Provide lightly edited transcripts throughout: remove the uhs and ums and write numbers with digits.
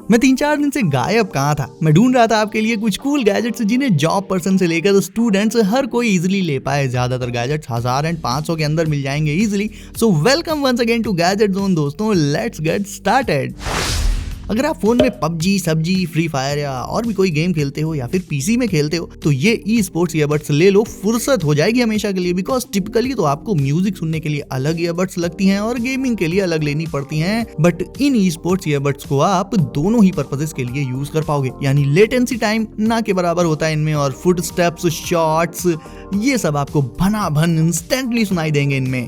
मैं 3-4 दिन से गायब कहाँ था। मैं ढूंढ रहा था आपके लिए कुछ कूल गैजेट्स जिन्हें जॉब पर्सन से लेकर स्टूडेंट्स हर कोई इजीली ले पाए। ज्यादातर गैजेट्स 1000-500 के अंदर मिल जाएंगे easily. So welcome once again to gadget zone दोस्तों, लेट्स गेट स्टार्टेड। अगर आप फोन में पबजी, सब्जी, फ्री फायर या और भी कोई गेम खेलते हो या फिर पीसी में खेलते हो तो ये ई स्पोर्ट्स ईयरबड्स ले लो, फुर्सत हो जाएगी हमेशा के लिए। बिकॉज टिपिकली तो आपको म्यूजिक सुनने के लिए अलग ईयरबड्स लगती हैं और गेमिंग के लिए अलग लेनी पड़ती हैं, but in e sports earbuds को आप दोनों ही पर्पसेस के लिए यूज कर पाओगे। यानी लेटेंसी टाइम ना के बराबर होता है इनमें, और फुट स्टेप्स, शॉट्स, ये सब आपको भना भन इंस्टेंटली सुनाई देंगे इनमें।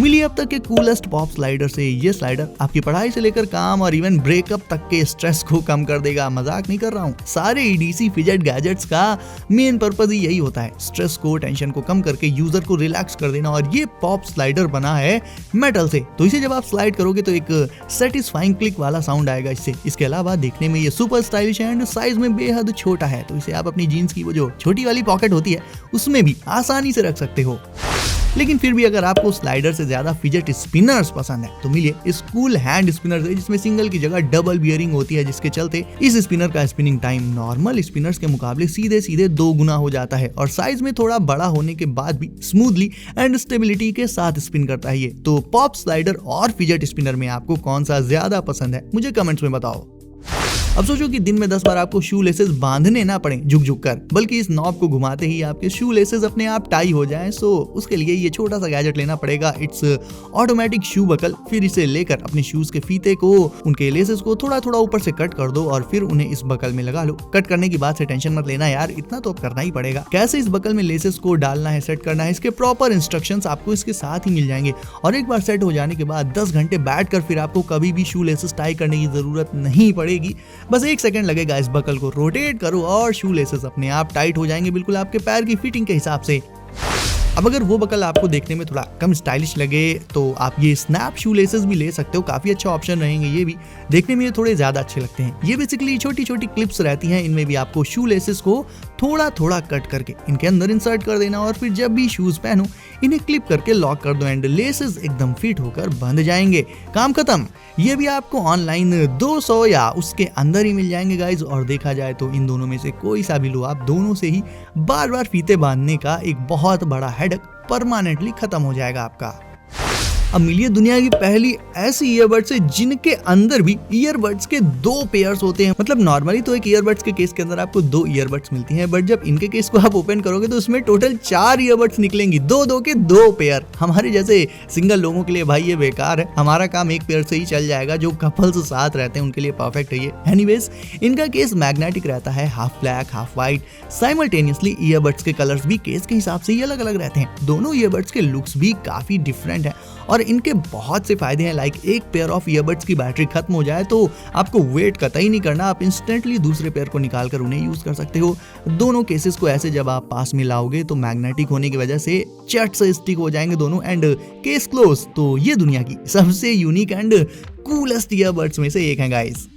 मिली अब तक के कूलेस्ट पॉप स्लाइडर से ये स्लाइडर आपकी पढ़ाई से लेकर काम और इवन ब्रेकअप तक के स्ट्रेस को कम कर देगा। मजाक नहीं कर रहा हूँ। सारे ईडीसी फिजेट गैजेट्स का मेन पर्पस ही यही होता है, स्ट्रेस को, टेंशन को कम करके यूजर को रिलैक्स कर देना। और ये पॉप स्लाइडर बना है मेटल से, तो इसे जब आप स्लाइड करोगे तो एक सेटिस्फाइंग क्लिक वाला साउंड आएगा इससे। इसके अलावा देखने में ये सुपर स्टाइलिश है एंड साइज में बेहद छोटा है, तो इसे आप अपनी जीन्स की वो जो छोटी वाली पॉकेट होती है उसमें भी आसानी से रख सकते हो। लेकिन फिर भी अगर आपको स्लाइडर से ज्यादा फिजेट स्पिनर्स पसंद है तो मिलिए इस कूल हैंड स्पिनर से, जिसमें सिंगल की जगह डबल बियरिंग होती है, जिसके चलते इस स्पिनर का स्पिनिंग टाइम नॉर्मल स्पिनर्स के मुकाबले सीधे सीधे 2 गुना हो जाता है। और साइज में थोड़ा बड़ा होने के बाद भी स्मूथली एंड स्टेबिलिटी के साथ स्पिन करता है ये। तो पॉप स्लाइडर और फिजेट स्पिनर में आपको कौन सा ज्यादा पसंद है, मुझे कमेंट्स में बताओ। अब सोचो कि दिन में 10 बार आपको शू लेसेस बांधने ना पड़े झुक झुक कर, बल्कि इस नॉब को घुमाते ही आपके शू लेसेस अपने आप टाई हो जाएं। सो उसके लिए ये छोटा सा गैजेट लेना पड़ेगा, इट्स ऑटोमेटिक शू बकल। फिर इसे लेकर अपने शूज के फीते को, उनके लेसेस को थोड़ा थोड़ा ऊपर से कट कर दो और फिर उन्हें इस बकल में लगा लो। कट करने की बात से टेंशन मत लेना यार, इतना तो अब करना ही पड़ेगा। कैसे इस बकल में लेसेस को डालना है, सेट करना है, इसके प्रॉपर इंस्ट्रक्शंस आपको इसके साथ ही मिल जाएंगे। और एक बार सेट हो जाने के बाद 10 घंटे बैठ कर फिर आपको कभी भी शू लेसेस टाई करने की जरूरत नहीं पड़ेगी। बस 1 सेकंड लगेगा, इस बकल को रोटेट करो और शू लेसेस अपने आप टाइट हो जाएंगे, बिल्कुल आपके पैर की फिटिंग के हिसाब से। अब अगर वो बकल आपको देखने में थोड़ा कम स्टाइलिश लगे तो आप ये स्नैप शू लेसेस भी ले सकते हो, काफी अच्छा ऑप्शन रहेंगे ये भी। देखने में ये थोड़े ज्यादा अच्छे लगते हैं। ये बेसिकली छोटी छोटी क्लिप्स रहती हैं, इनमें भी आपको शू लेसेस को थोड़ा थोड़ा कट करके इनके अंदर इंसर्ट कर देना और फिर जब भी शूज पहनो इन्हें क्लिप करके लॉक कर दो एंड लेसेस एकदम फिट होकर बंध जाएंगे। काम खत्म। ये भी आपको ऑनलाइन 200 या उसके अंदर ही मिल जाएंगे गाइज। और देखा जाए तो इन दोनों में से कोई सा भी लो, आप दोनों से ही बार बार फीते बांधने का एक बहुत बड़ा हेडेक परमानेंटली खत्म हो जाएगा आपका। अब मिलिए दुनिया की पहली ऐसी ईयरबड्स है जिनके अंदर भी ईयरबड्स के 2 पेयर्स होते हैं। मतलब नॉर्मली तो एक ईयरबड्स के केस के अंदर आपको 2 ईयरबड्स मिलती हैं, बट जब इनके केस को आप ओपन करोगे तो उसमें टोटल 4 ईयरबड्स निकलेंगी, 2-2 के 2 पेयर। हमारे जैसे सिंगल लोगों के लिए भाई ये बेकार है, हमारा काम एक पेयर से ही चल जाएगा। जो कपल्स साथ रहते हैं उनके लिए परफेक्ट है ये। एनीवेज, इनका केस मैग्नेटिक रहता है, half black half white. Simultaneously earbuds के कलर्स भी केस के हिसाब से ही अलग अलग रहते हैं। दोनों ईयरबड्स के लुक्स भी काफी डिफरेंट है और इनके बहुत से फायदे हैं। लाइक एक पेयर ऑफ ईयरबड्स की बैटरी खत्म हो जाए तो आपको वेट कतई नहीं करना, आप इंस्टेंटली दूसरे पेयर को निकाल कर उन्हें यूज कर सकते हो। दोनों केसेस को ऐसे जब आप पास में लाओगे तो मैग्नेटिक होने की वजह से चट से स्टिक हो जाएंगे दोनों एंड केस क्लोज। तो ये दुनिया की सबसे यूनिक एंड कूलेस्ट ईयरबड्स में से एक है गाइस।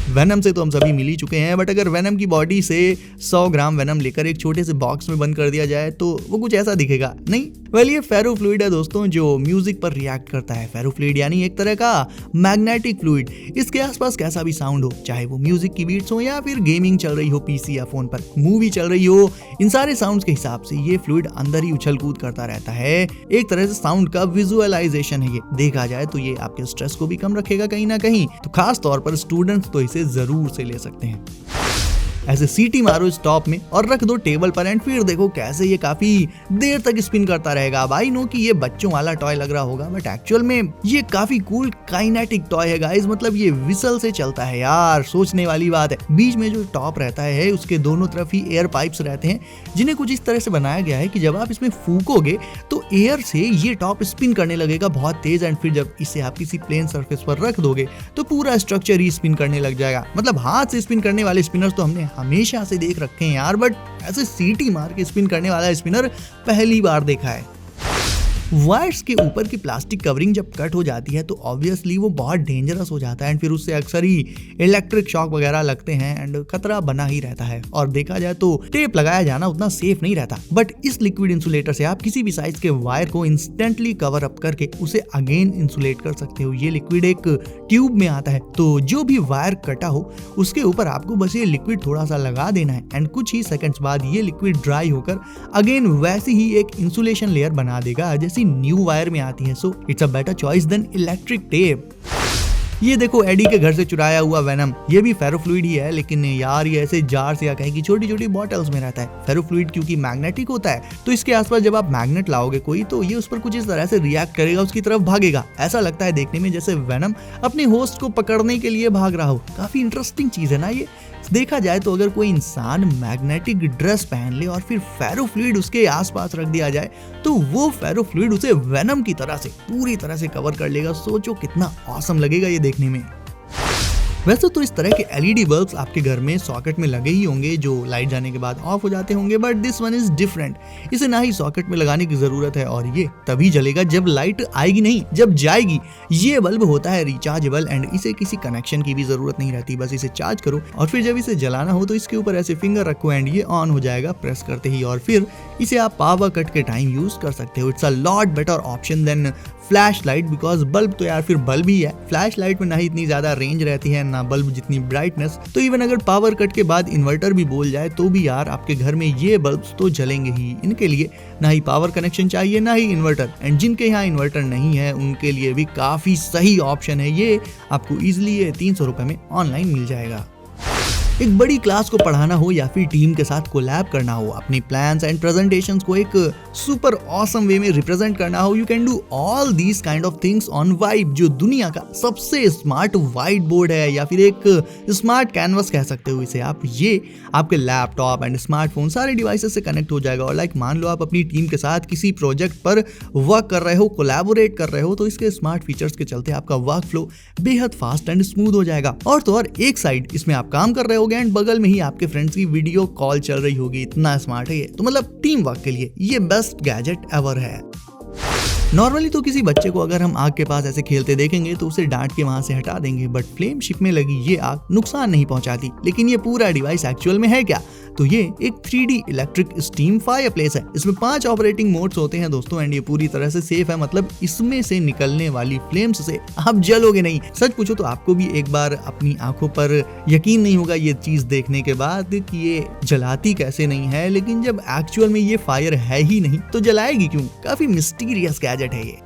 वेनम से तो हम सभी मिल ही चुके हैं, बट अगर वेनम की बॉडी से 100 ग्राम वेनम लेकर एक छोटे से बॉक्स में बंद कर दिया जाए तो वो कुछ ऐसा दिखेगा नहीं। वेल, ये फेरो फ्लूइड है दोस्तों जो म्यूजिक पर रिएक्ट करता है। फेरो फ्लूइड यानी एक तरह का मैग्नेटिक फ्लूइड। इसके आसपास कैसा भी साउंड हो, चाहे वो म्यूजिक की बीट्स हो या फिर गेमिंग चल रही हो पीसी या फोन पर, मूवी चल रही हो, इन सारे साउंड्स के हिसाब से ये फ्लूइड अंदर ही उछल कूद करता रहता है। एक तरह से साउंड का विजुअलाइजेशन है ये। देखा जाए तो ये आपके स्ट्रेस को भी कम रखेगा कहीं ना कहीं। तो खास तौर पर स्टूडेंट्स तो इसे जरूर से ले सकते हैं। ऐसे सीटी मारो इस टॉप में और रख दो टेबल पर एंड फिर देखो कैसे ये काफी देर तक स्पिन करता रहेगा। अब आई नो कि ये बच्चों वाला टॉय लग रहा होगा, बट एक्चुअल में ये काफी कूल काइनेटिक टॉय है गाइस। मतलब ये विसल से चलता है यार, सोचने वाली बात है। बीच में जो टॉप रहता है उसके दोनों तरफ ही एयर पाइप्स रहते हैं, जिन्हें कुछ इस तरह से बनाया गया है कि जब आप इसमें फूकोगे तो एयर से ये टॉप स्पिन करने लगेगा बहुत तेज एंड फिर जब इसे आप किसी प्लेन सरफेस पर रख दोगे तो पूरा स्ट्रक्चर ही स्पिन करने लग जाएगा। मतलब हाथ से स्पिन करने वाले स्पिनर्स तो हमने हमेशा से देख रखे हैं यार, बट ऐसे सीटी मार के स्पिन करने वाला स्पिनर पहली बार देखा है। वायर्स के ऊपर की प्लास्टिक कवरिंग जब कट हो जाती है तो ऑब्वियसली वो बहुत डेंजरस हो जाता है एंड फिर उससे अक्सर ही इलेक्ट्रिक शॉक वगैरह लगते हैं एंड खतरा बना ही रहता है। और देखा जाए तो टेप लगाया जाना उतना सेफ नहीं रहता, बट इस लिक्विड इंसुलेटर से आप किसी भी साइज के वायर को इंस्टेंटली कवर अप करके उसे अगेन इंसुलेट कर सकते हो। ये लिक्विड एक ट्यूब में आता है, तो जो भी वायर कटा हो उसके ऊपर आपको बस ये लिक्विड थोड़ा सा लगा देना है एंड कुछ ही सेकंड्स बाद ये लिक्विड ड्राई होकर अगेन वैसी ही एक इंसुलेशन लेयर बना देगा जैसी न्यू वायर में आती है। So it's a better choice than electric tape. ये देखो एडी के घर से चुराया हुआ वेनम, ये भी फेरोफ्लूइड ही है, लेकिन यार ये ऐसे जार्स या कहीं की छोटी छोटी बॉटल्स में रहता है। फेरोफ्लूइड क्योंकि मैग्नेटिक होता है तो इसके आसपास जब आप मैग्नेट लाओगे कोई तो ये उस पर कुछ इस तरह से रिएक्ट करेगा, उसकी तरफ भागेगा। ऐसा लगता है देखने में जैसे वेनम अपने होस्ट को पकड़ने के लिए भाग रहा हो। काफी इंटरेस्टिंग चीज है ना ये। देखा जाए तो अगर कोई इंसान मैग्नेटिक ड्रेस पहन ले और फिर फेरोफ्लूइड उसके आसपास रख दिया जाए तो वो फेरोफ्लूइड उसे वेनम की तरह से पूरी तरह से कवर कर लेगा। सोचो कितना ऑसम लगेगा ये देखने में। वैसे तो इस तरह के एलईडी बल्ब्स आपके घर में सॉकेट में लगे ही होंगे जो लाइट जाने के बाद ऑफ हो जाते होंगे, but this one is different. इसे ना ही सॉकेट में लगाने की जरूरत है और ये तभी जलेगा जब लाइट आएगी नहीं, जब जाएगी। ये बल्ब होता है रिचार्जेबल एंड इसे किसी कनेक्शन की भी जरूरत नहीं रहती, बस इसे चार्ज करो और फिर जब इसे जलाना हो तो इसके ऊपर ऐसे फिंगर रखो एंड ये ऑन हो जाएगा प्रेस करते ही, और फिर इसे आप पावर कट के टाइम यूज कर सकते हो। It's a lot better option than flash light, because bulb तो यार फिर बल्ब ही है। फ्लैश लाइट में ना ही इतनी ज्यादा रेंज रहती है ना बल्ब जितनी ब्राइटनेस, तो इवन अगर पावर कट के बाद इन्वर्टर भी बोल जाए तो भी यार आपके घर में ये बल्ब्स तो जलेंगे ही। इनके लिए ना ही पावर कनेक्शन चाहिए ना ही इन्वर्टर, एंड जिनके यहाँ इन्वर्टर नहीं है उनके लिए भी काफी सही ऑप्शन है ये। आपको इजिली ये 300 रुपए में ऑनलाइन मिल जाएगा। एक बड़ी क्लास को पढ़ाना हो या फिर टीम के साथ कोलैब करना हो, अपनी प्लान्स एंड प्रेजेंटेशंस को एक सुपर ऑसम वे में रिप्रेजेंट करना हो, you can do all these kind of things on vibe, जो दुनिया का सबसे स्मार्ट व्हाइट बोर्ड है या फिर एक स्मार्ट कैनवस कह सकते हो इसे आप। ये आपके लैपटॉप एंड स्मार्टफोन सारे डिवाइसेस से कनेक्ट हो जाएगा। और लाइक मान लो आप अपनी टीम के साथ किसी प्रोजेक्ट पर वर्क कर रहे हो, कोलैबोरेट कर रहे हो, तो इसके स्मार्ट फीचर्स के चलते आपका वर्क फ्लो बेहद फास्ट एंड स्मूथ हो जाएगा। और तो और एक साइड इसमें आप काम कर रहे हो एंड बगल में ही आपके फ्रेंड्स की वीडियो कॉल चल रही होगी। इतना स्मार्ट है ये, तो मतलब टीम वर्क के लिए ये बेस्ट गैजेट एवर है। नॉर्मली तो किसी बच्चे को अगर हम आग के पास ऐसे खेलते देखेंगे तो उसे डांट के वहां से हटा देंगे, बट फ्लेम शिप में लगी ये आग नुकसान नहीं पहुंचाती। लेकिन ये पूरा डिवाइस एक्चुअल में है क्या? तो ये एक 3D इलेक्ट्रिक स्टीम फायरप्लेस है। इसमें 5 ऑपरेटिंग मोड्स होते हैं दोस्तों एंड ये पूरी तरह से सेफ है, मतलब इसमें से निकलने वाली फ्लेम्स से आप जलोगे नहीं। सच पूछो तो आपको भी एक बार अपनी आंखों पर यकीन नहीं होगा ये चीज देखने के बाद कि ये जलाती कैसे नहीं है, लेकिन जब एक्चुअल में ये फायर है ही नहीं तो जलाएगी क्यों? काफी मिस्टीरियस गैजेट है ये।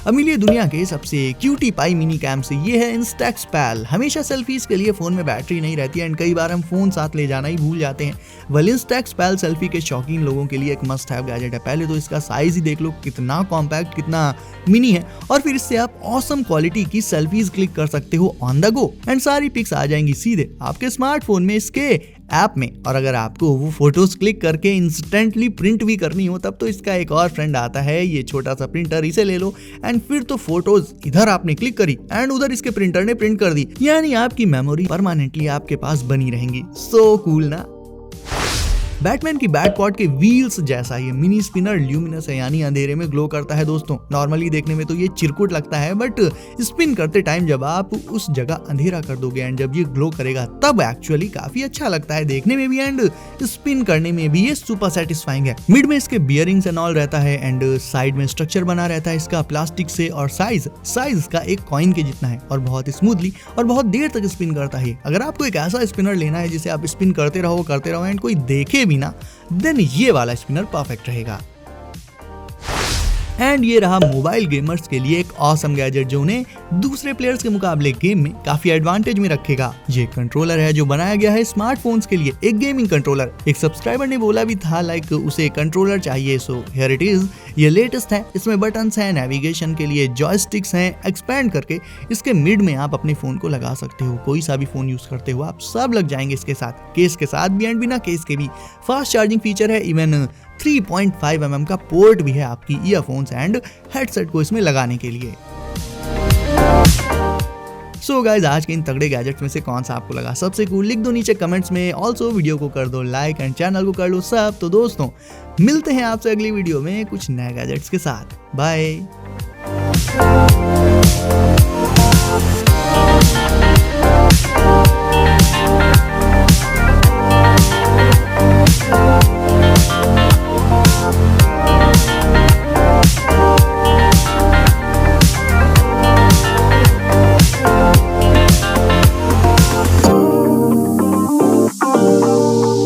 अब मिलिए दुनिया के सबसे क्यूटी पाई मिनी कैम से। ये है इंस्टेक्स पैल। हमेशा सेल्फीज के लिए फोन में बैटरी नहीं रहती एंड कई बार हम फोन साथ ले जाना ही भूल जाते हैं। वेल इंस्टेक्स पैल सेल्फी के शौकीन लोगों के लिए एक मस्ट हैव गैजेट है। पहले तो इसका साइज ही देख लो, कितना कॉम्पैक्ट, कितना मिनी है, और फिर इससे आप ऑसम क्वालिटी की सेल्फीज क्लिक कर सकते हो ऑन द गो एंड सारी पिक्स आ जाएंगी सीधे आपके स्मार्टफोन में इसके ऐप में। और अगर आपको वो फोटोज क्लिक करके इंस्टेंटली प्रिंट भी करनी हो तब तो इसका एक और फ्रेंड आता है, ये छोटा सा प्रिंटर। इसे ले लो एंड फिर तो फोटोज इधर आपने क्लिक करी एंड उधर इसके प्रिंटर ने प्रिंट कर दी, यानी आपकी मेमोरी परमानेंटली आपके पास बनी रहेंगी। सो कूल ना। बैटमैन की बैट पॉट के व्हील्स जैसा ये मिनी स्पिनर ल्यूमिनस है, यानी अंधेरे में ग्लो करता है दोस्तों। नॉर्मली देखने में तो ये चिरकुट लगता है, बट स्पिन करते टाइम जब आप उस जगह अंधेरा कर दोगे एंड जब ये ग्लो करेगा तब एक्चुअली काफी अच्छा लगता है देखने में भी एंड स्पिन करने में भी ये सुपर सेटिस्फाइंग है। मिड में इसके बियरिंग्स एंड ऑल रहता है एंड साइड में स्ट्रक्चर बना रहता है इसका प्लास्टिक से, और साइज इसका एक कॉइन के जितना है और बहुत स्मूथली और बहुत देर तक स्पिन करता है। अगर आपको एक ऐसा स्पिनर लेना है जिसे आप स्पिन करते रहो एंड कोई देखे भी ना, देन ये वाला स्पिनर परफेक्ट रहेगा। एंड ये रहा मोबाइल गेमर्स के लिए एक ऑसम गैजेट जो उन्हें दूसरे प्लेयर्स के मुकाबले गेम में काफी एडवांटेज में रखेगा। ये कंट्रोलर है जो बनाया गया है स्मार्टफोन्स के लिए, एक गेमिंग कंट्रोलर। एक सब्सक्राइबर ने बोला भी था लाइक उसे कंट्रोलर चाहिए, सो हियर इट इज। ये लेटेस्ट है, इसमें बटन्स हैं, नेविगेशन के लिए जॉयस्टिक्स हैं। एक्सपैंड करके इसके मिड में आप अपने फोन को लगा सकते हो, कोई सा भी फोन यूज करते हो आप, सब लग जाएंगे इसके साथ, केस के साथ भी एंड बिना केस के भी। फास्ट चार्जिंग फीचर है, इवन 3.5 mm का पोर्ट भी है आपकी ईयरफोन्स एंड हेडसेट को इसमें लगाने के लिए। सो गाइज आज के इन तगड़े गैजेट्स में से कौन सा आपको लगा सबसे कूल, लिख दो नीचे कमेंट्स में। ऑल्सो वीडियो को कर दो लाइक एंड चैनल को कर लो सब। तो दोस्तों मिलते हैं आपसे अगली वीडियो में कुछ नए गैजेट्स के साथ। बाय।